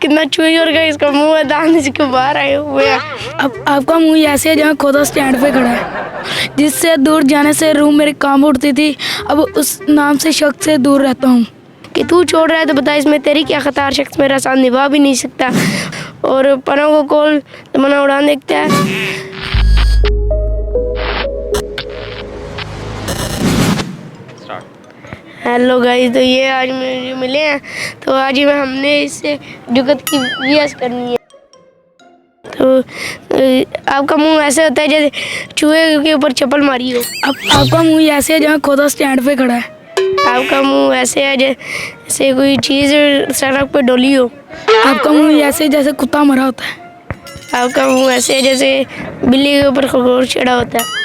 कितना चुई और गया, इसका मुंह है, दांत इसके बाहर आए हुए हैं। अब आपका मुंह ऐसे है जहाँ खोदा स्टैंड पे खड़ा है, जिससे दूर जाने से रूह मेरी काम उठती थी। अब उस नाम से शख्स से दूर रहता हूँ। कि तू छोड़ रहा है तो बता इसमें तेरी क्या खता, हर शख्स मेरा साथ निभा भी नहीं सकता। और पनों को खोल तो मना उड़ान देखता है। हेलो गाइस, तो ये आज मुझे मिले हैं, तो आज ही में हमने इससे जुगत की रियाज करनी है। तो आपका मुंह ऐसे होता है जैसे चूहे के ऊपर चप्पल मारी हो। अब आपका मुंह ऐसे है जहाँ खोदा स्टैंड पे खड़ा है। आपका मुंह ऐसे है जैसे कोई चीज़ सड़क पे डोली हो। आपका मुंह ऐसे जैसे कुत्ता मरा होता है। आपका मुंह ऐसे है जैसे बिल्ली के ऊपर खरगोश चढ़ा होता है।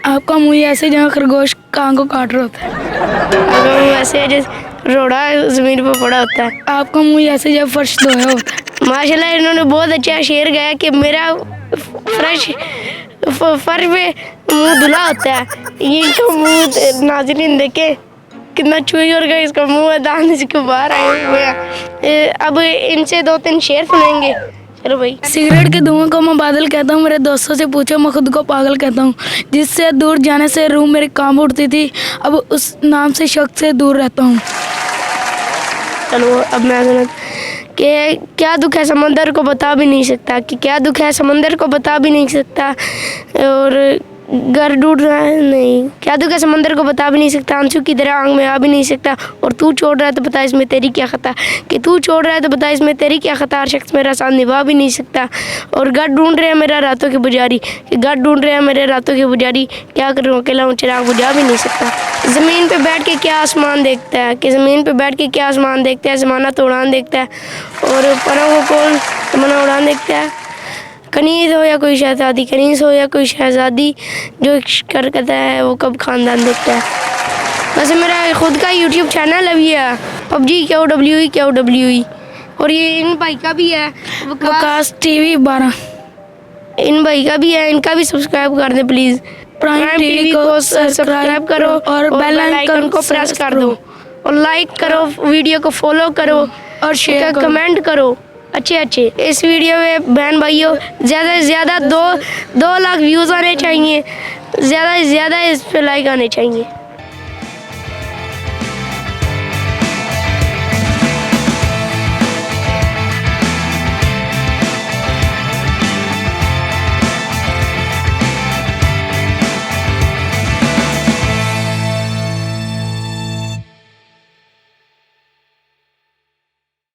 आपका मुंह ऐसे जहाँ खरगोश कान को काट रहा होता है। आपका मुंह ऐसे है जैसे रोड़ा ज़मीन पर पड़ा होता है। आपका मुंह ऐसे जब फर्श धोया होता है। माशाल्लाह इन्होंने बहुत अच्छा शेर गाया कि मेरा फर्श पे मुंह धुला होता है। ये इनका मुंह नाज़रीन देखे कितना चुई और गया, इसका मुंह है, दांत इसके बाहर आए हुए हैं। अब इनसे 2-3 शेर सुनेंगे। चलो भाई। सिगरेट के धुआं को मैं बादल कहता हूँ, मेरे दोस्तों से पूछो मैं खुद को पागल कहता हूँ, जिससे दूर जाने से रूह मेरी काम उठती थी। अब उस नाम से शख्स से दूर रहता हूँ। चलो अब मैं सुना कि क्या दुख है समंदर को बता भी नहीं सकता, कि क्या दुख है समंदर को बता भी नहीं सकता। और घर डूब रहा है, नहीं, क्या दुख है समंदर को बता भी नहीं सकता, आंसू की तरह आंख में आ भी नहीं सकता। और तू छोड़ रहा है तो बता इसमें तेरी क्या खता, कि तू छोड़ रहा है तो बता इसमें तेरी क्या खता, हर शख्स मेरा साथ निभा भी नहीं सकता। और घर ढूंढ रहे हैं मेरा रातों की पुजारी, कि घर ढूंढ रहे हैं मेरे रातों की पुजारी, क्या करूँ अकेला हूँ चिराग बुझा भी नहीं सकता। ज़मीन पे बैठ के क्या आसमान देखता है, कि ज़मीन पे बैठ के क्या आसमान देखता है, ज़माना तो उड़ान देखता है। और परों को खोल तो मना उड़ान देखता है। कनीज़ हो या कोई शहज़ादी, कनीज़ हो या कोई शहज़ादी, जो कर कहता है वो कब ख़ानदान देखता है। वैसे मेरा ख़ुद का यूट्यूब चैनल अभी है, PUBG QWE। और ये इन भाई का भी है, वकास TV 12। इन भाई का भी है, इनका भी सब्सक्राइब कर दें प्लीज़। प्राइम TV को सब्सक्राइब करो और बेल आइकन को प्रेस कर दो। और लाइक करो, वीडियो को फॉलो करो और शेयर कमेंट करो अच्छे। इस वीडियो में बहन भाइयों ज़्यादा से ज़्यादा 2 लाख व्यूज़ आने चाहिए, ज़्यादा से ज़्यादा इस पे लाइक आने चाहिए।